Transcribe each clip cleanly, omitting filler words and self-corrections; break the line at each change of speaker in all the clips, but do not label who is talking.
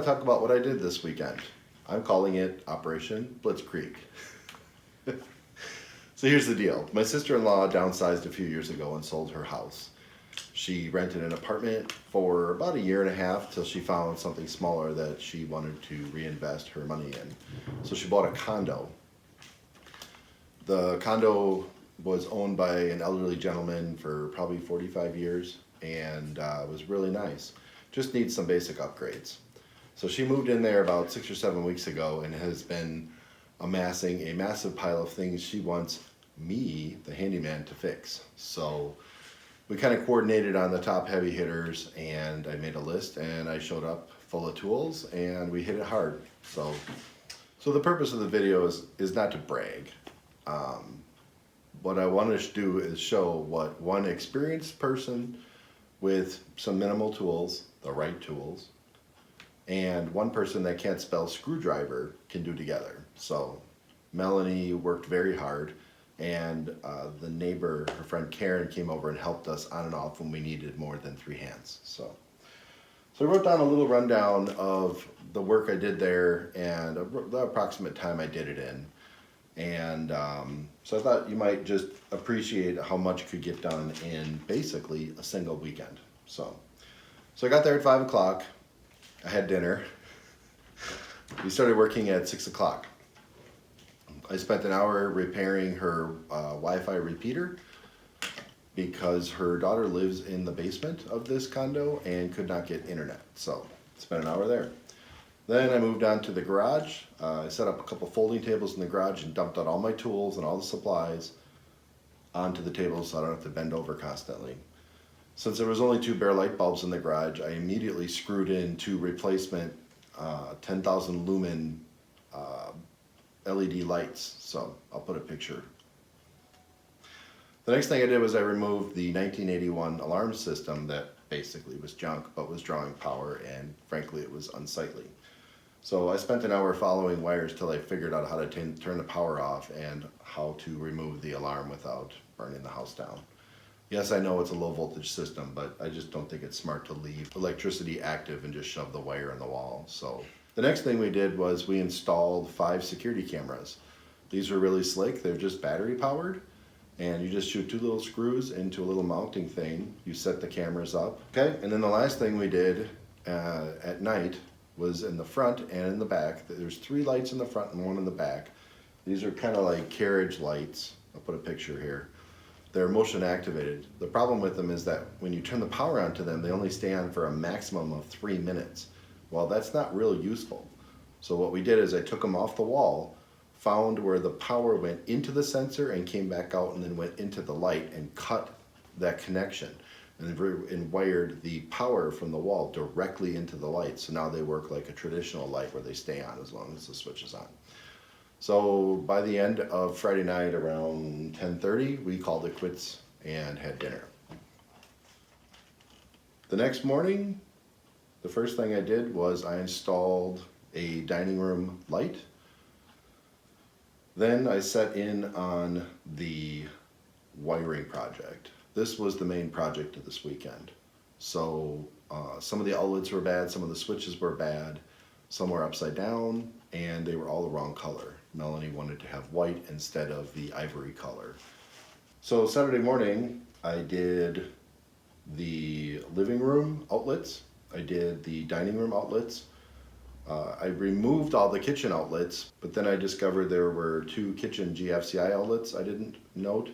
want to talk about what I did this weekend. I'm calling it Operation Blitzkrieg. So here's the deal. My sister-in-law downsized a few years ago and sold her house. She rented an apartment for about 1.5 years till she found something smaller that she wanted to reinvest her money in. So she bought a condo. The condo was owned by an elderly gentleman for probably 45 years and was really nice. Just needs some basic upgrades. So she moved in there about 6 or 7 weeks ago and has been amassing a massive pile of things she wants me, the handyman, to fix. So we kind of coordinated on the top heavy hitters, and I made a list and I showed up full of tools and we hit it hard. So the purpose of the video is not to brag. What I want to do is show what one experienced person with some minimal tools, the right tools, and one person that can't spell screwdriver can do together. So Melanie worked very hard, and the neighbor, her friend Karen, came over and helped us on and off when we needed more than 3 hands. So I wrote down a little rundown of the work I did there and the approximate time I did it in. And so I thought you might just appreciate how much could get done in basically a single weekend. So I got there at 5 o'clock. I had dinner. We started working at 6 o'clock. I spent an hour repairing her Wi-Fi repeater because her daughter lives in the basement of this condo and could not get internet. So spent an hour there. Then I moved on to the garage. I set up a couple folding tables in the garage and dumped out all my tools and all the supplies onto the tables so I don't have to bend over constantly. Since there was only 2 bare light bulbs in the garage, I immediately screwed in 2 replacement 10,000 lumen LED lights. So I'll put a picture. The next thing I did was I removed the 1981 alarm system that basically was junk but was drawing power, and frankly it was unsightly. So I spent an hour following wires till I figured out how to turn the power off and how to remove the alarm without burning the house down. Yes, I know it's a low voltage system, but I just don't think it's smart to leave electricity active and just shove the wire in the wall. So the next thing we did was we installed 5 security cameras. These are really slick. They're just battery powered, and you just shoot 2 little screws into a little mounting thing. You set the cameras up. Okay, and then the last thing we did at night was in the front and in the back. There's 3 lights in the front and 1 in the back. These are kind of like carriage lights. I'll put a picture here. They're motion activated. The problem with them is that when you turn the power on to them, they only stay on for a maximum of 3 minutes. Well, that's not real useful. So what we did is I took them off the wall, found where the power went into the sensor and came back out and then went into the light and cut that connection and wired the power from the wall directly into the light. So now they work like a traditional light where they stay on as long as the switch is on. So by the end of Friday night around 10:30, we called it quits and had dinner. The next morning, the first thing I did was I installed a dining room light. Then I set in on the wiring project. This was the main project of this weekend. So some of the outlets were bad, some of the switches were bad, some were upside down, and they were all the wrong color. Melanie wanted to have white instead of the ivory color. So Saturday morning, I did the living room outlets. I did the dining room outlets. I removed all the kitchen outlets, but then I discovered there were 2 kitchen GFCI outlets I didn't note,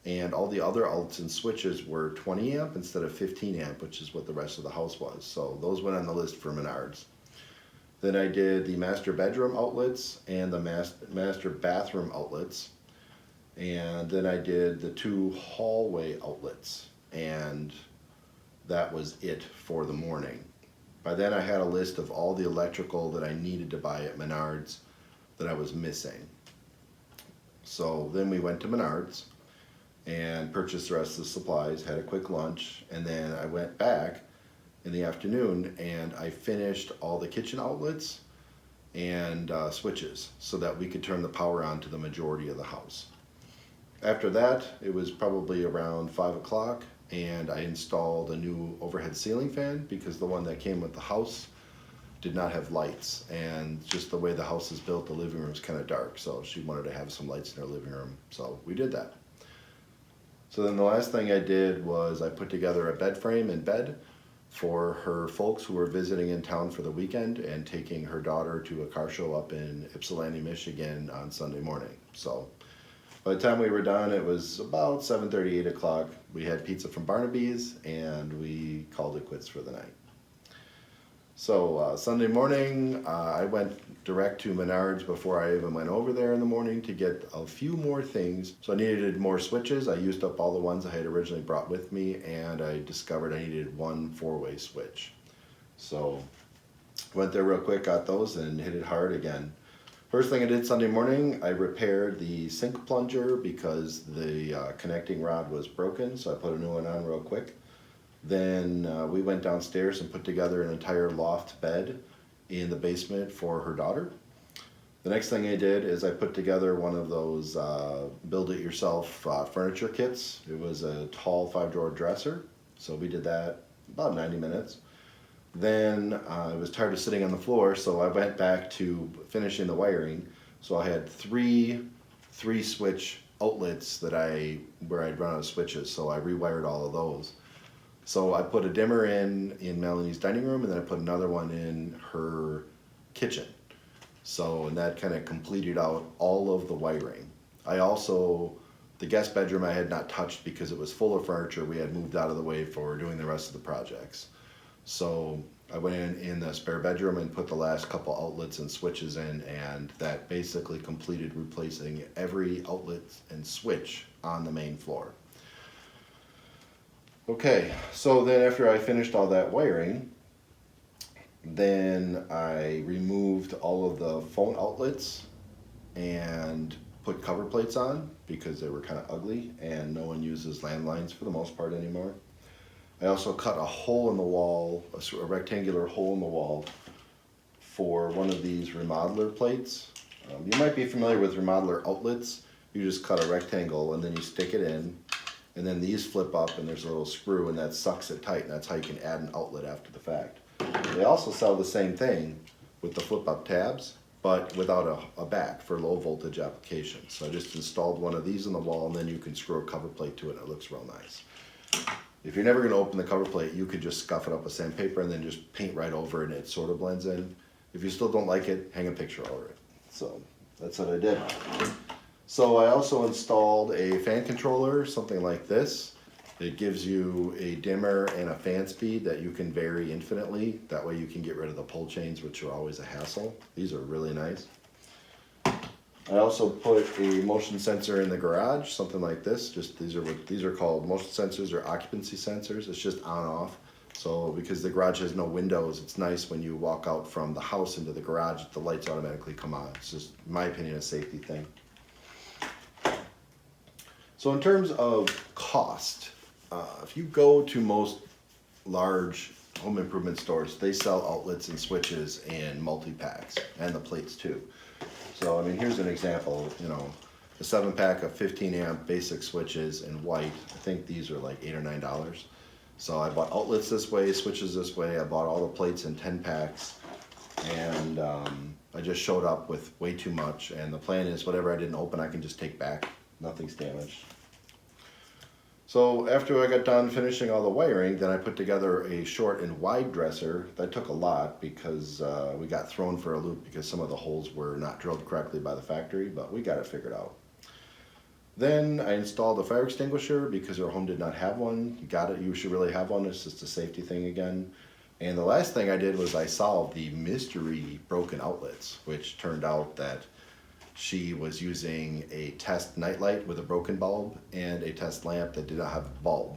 and all the other outlets and switches were 20 amp instead of 15 amp, which is what the rest of the house was. So those went on the list for Menards. Then I did the master bedroom outlets and the master bathroom outlets, and then I did the 2 hallway outlets, and that was it for the morning. By then I had a list of all the electrical that I needed to buy at Menards that I was missing. So then we went to Menards and purchased the rest of the supplies, had a quick lunch, and then I went back in the afternoon and I finished all the kitchen outlets and switches so that we could turn the power on to the majority of the house. After that, it was probably around 5 o'clock, and I installed a new overhead ceiling fan because the one that came with the house did not have lights, and just the way the house is built, the living room is kind of dark, so she wanted to have some lights in her living room, so we did that. So then the last thing I did was I put together a bed frame and bed for her folks who were visiting in town for the weekend and taking her daughter to a car show up in Ypsilanti, Michigan on Sunday morning. So by the time we were done, it was about 7:30, 8 o'clock. We had pizza from Barnaby's and we called it quits for the night. So Sunday morning, I went direct to Menards before I even went over there in the morning to get a few more things. So I needed more switches. I used up all the ones I had originally brought with me, and I discovered I needed one 4-way switch. So went there real quick, got those, and hit it hard again. First thing I did Sunday morning, I repaired the sink plunger because the connecting rod was broken, so I put a new one on real quick. Then we went downstairs and put together an entire loft bed in the basement for her daughter. The next thing I did is I put together one of those build-it-yourself furniture kits. It was a tall 5-drawer dresser, so we did that about 90 minutes. Then I was tired of sitting on the floor, so I went back to finishing the wiring. So I had three switch outlets where I'd run out of switches, so I rewired all of those. So I put a dimmer in Melanie's dining room, and then I put another one in her kitchen. So, and that kind of completed out all of the wiring. I also, the guest bedroom I had not touched because it was full of furniture we had moved out of the way for doing the rest of the projects. So I went in the spare bedroom and put the last couple outlets and switches in, and that basically completed replacing every outlet and switch on the main floor. Okay, so then after I finished all that wiring, then I removed all of the phone outlets and put cover plates on because they were kind of ugly and no one uses landlines for the most part anymore. I also cut a hole in the wall, a rectangular hole in the wall for one of these remodeler plates. You might be familiar with remodeler outlets. You just cut a rectangle and then you stick it in. And then these flip up and there's a little screw and that sucks it tight, and that's how you can add an outlet after the fact. They also sell the same thing with the flip up tabs, but without a back for low voltage applications. So I just installed one of these in the wall, and then you can screw a cover plate to it and it looks real nice. If you're never gonna open the cover plate, you could just scuff it up with sandpaper and then just paint right over it and it sort of blends in. If you still don't like it, hang a picture over it. So that's what I did. So I also installed a fan controller, something like this. It gives you a dimmer and a fan speed that you can vary infinitely. That way you can get rid of the pull chains, which are always a hassle. These are really nice. I also put a motion sensor in the garage, something like this. Just these are called motion sensors or occupancy sensors. It's just on off. So because the garage has no windows, it's nice when you walk out from the house into the garage, the lights automatically come on. It's just, in my opinion, a safety thing. So in terms of cost, if you go to most large home improvement stores, they sell outlets and switches in multi-packs, and the plates too. So I mean, here's an example, you know, a 7-pack of 15 amp basic switches in white. I think these are like $8 or $9. So I bought outlets this way, switches this way. I bought all the plates in 10 packs, and I just showed up with way too much. And the plan is whatever I didn't open, I can just take back. Nothing's damaged. So after I got done finishing all the wiring, then I put together a short and wide dresser. That took a lot because we got thrown for a loop because some of the holes were not drilled correctly by the factory, but we got it figured out. Then I installed a fire extinguisher because our home did not have one. You got it, you should really have one. It's just a safety thing again. And the last thing I did was I solved the mystery broken outlets, which turned out that she was using a test nightlight with a broken bulb and a test lamp that did not have a bulb.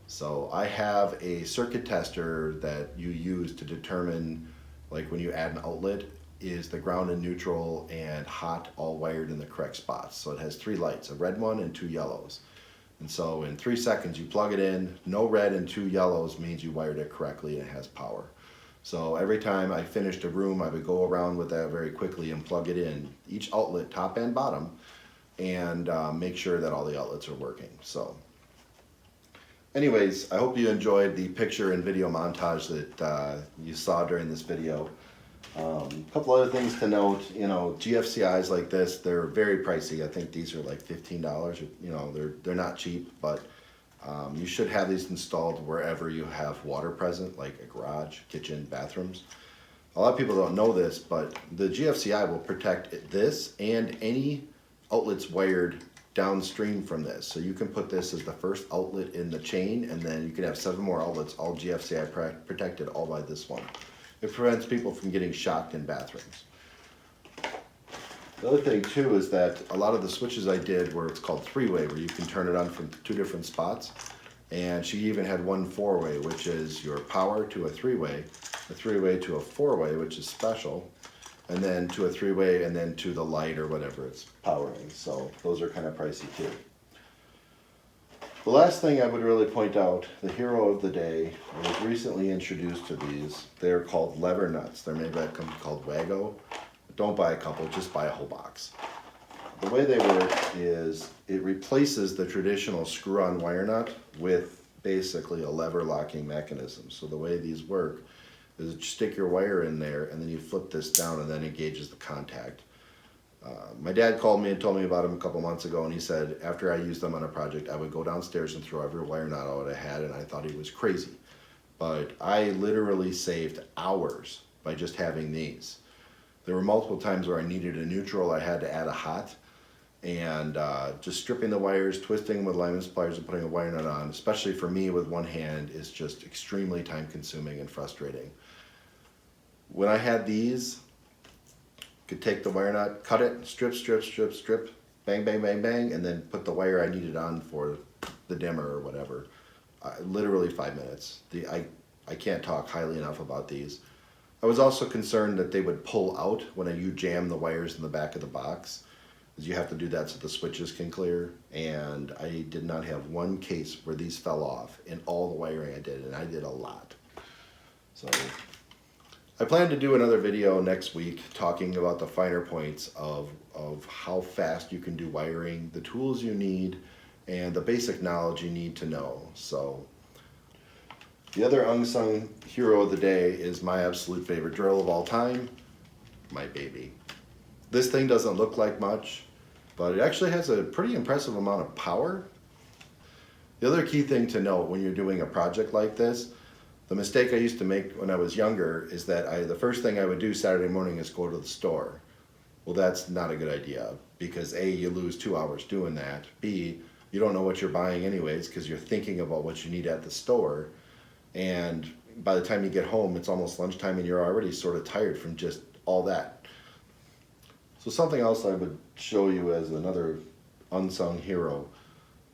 So I have a circuit tester that you use to determine, like when you add an outlet, is the ground and neutral and hot all wired in the correct spots. So it has 3 lights, a red one and 2 yellows. And so in 3 seconds you plug it in, no red and 2 yellows means you wired it correctly and it has power. So every time I finished a room, I would go around with that very quickly and plug it in, each outlet, top and bottom, and make sure that all the outlets are working. So anyways, I hope you enjoyed the picture and video montage that you saw during this video. A couple other things to note, you know, GFCIs like this, they're very pricey. I think these are like $15. You know, they're not cheap, but you should have these installed wherever you have water present, like a garage, kitchen, bathrooms. A lot of people don't know this, but the GFCI will protect this and any outlets wired downstream from this. So you can put this as the first outlet in the chain, and then you can have 7 more outlets, all GFCI protected, all by this one. It prevents people from getting shocked in bathrooms. The other thing too is that a lot of the switches I did were, it's called 3-way, where you can turn it on from 2 different spots. And she even had one 4-way, which is your power to a 3-way, a 3-way to a 4-way, which is special, and then to a 3-way, and then to the light or whatever it's powering. So those are kind of pricey too. The last thing I would really point out, the hero of the day, I was recently introduced to these. They're called lever nuts. They're made by a company called Wago. Don't buy a couple, just buy a whole box. The way they work is it replaces the traditional screw-on wire nut with basically a lever locking mechanism. So the way these work is you stick your wire in there and then you flip this down and then it engages the contact. My dad called me and told me about them a couple months ago, and he said after I used them on a project, I would go downstairs and throw every wire nut out I had, and I thought he was crazy. But I literally saved hours by just having these. There were multiple times where I needed a neutral, I had to add a hot, and just stripping the wires, twisting them with lineman pliers and putting a wire nut on, especially for me with one hand, is just extremely time consuming and frustrating. When I had these, could take the wire nut, cut it, strip, strip, strip, strip, bang, bang, bang, bang, and then put the wire I needed on for the dimmer or whatever. Literally 5 minutes. I can't talk highly enough about these. I was also concerned that they would pull out when you jam the wires in the back of the box, because you have to do that so the switches can clear, and I did not have one case where these fell off in all the wiring I did, and I did a lot. So I plan to do another video next week talking about the finer points of how fast you can do wiring, the tools you need, and the basic knowledge you need to know. So the other unsung hero of the day is my absolute favorite drill of all time, my baby. This thing doesn't look like much, but it actually has a pretty impressive amount of power. The other key thing to note when you're doing a project like this, the mistake I used to make when I was younger is that the first thing I would do Saturday morning is go to the store. Well, that's not a good idea, because A, you lose 2 hours doing that. B, you don't know what you're buying anyways because you're thinking about what you need at the store. And by the time you get home, it's almost lunchtime and you're already sort of tired from just all that. So something else I would show you as another unsung hero,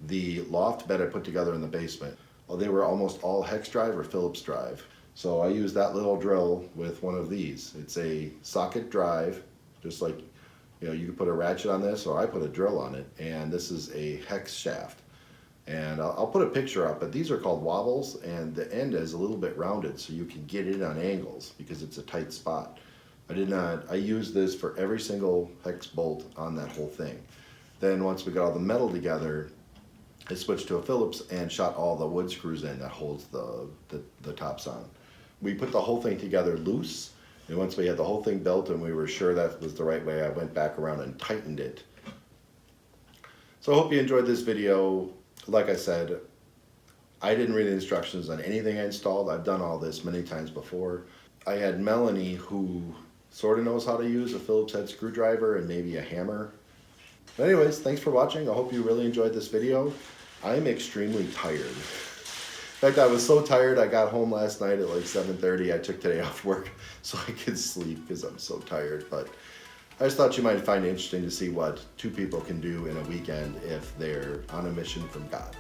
the loft bed I put together in the basement. Well, they were almost all hex drive or Phillips drive. So I used that little drill with one of these. It's a socket drive, just like, you know, you could put a ratchet on this, or I put a drill on it, and this is a hex shaft. And I'll put a picture up, but these are called wobbles, and the end is a little bit rounded so you can get in on angles because it's a tight spot. I used this for every single hex bolt on that whole thing. Then once we got all the metal together, I switched to a Phillips and shot all the wood screws in that holds the tops on. We put the whole thing together loose, and once we had the whole thing built and we were sure that was the right way, I went back around and tightened it. So I hope you enjoyed this video. Like I said, I didn't read the instructions on anything I installed. I've done all this many times before. I had Melanie, who sort of knows how to use a Phillips head screwdriver and maybe a hammer. But anyways, thanks for watching. I hope you really enjoyed this video. I'm extremely tired. In fact, I was so tired I got home last night at like 7:30. I took today off work so I could sleep because I'm so tired. But I just thought you might find it interesting to see what 2 people can do in a weekend if they're on a mission from God.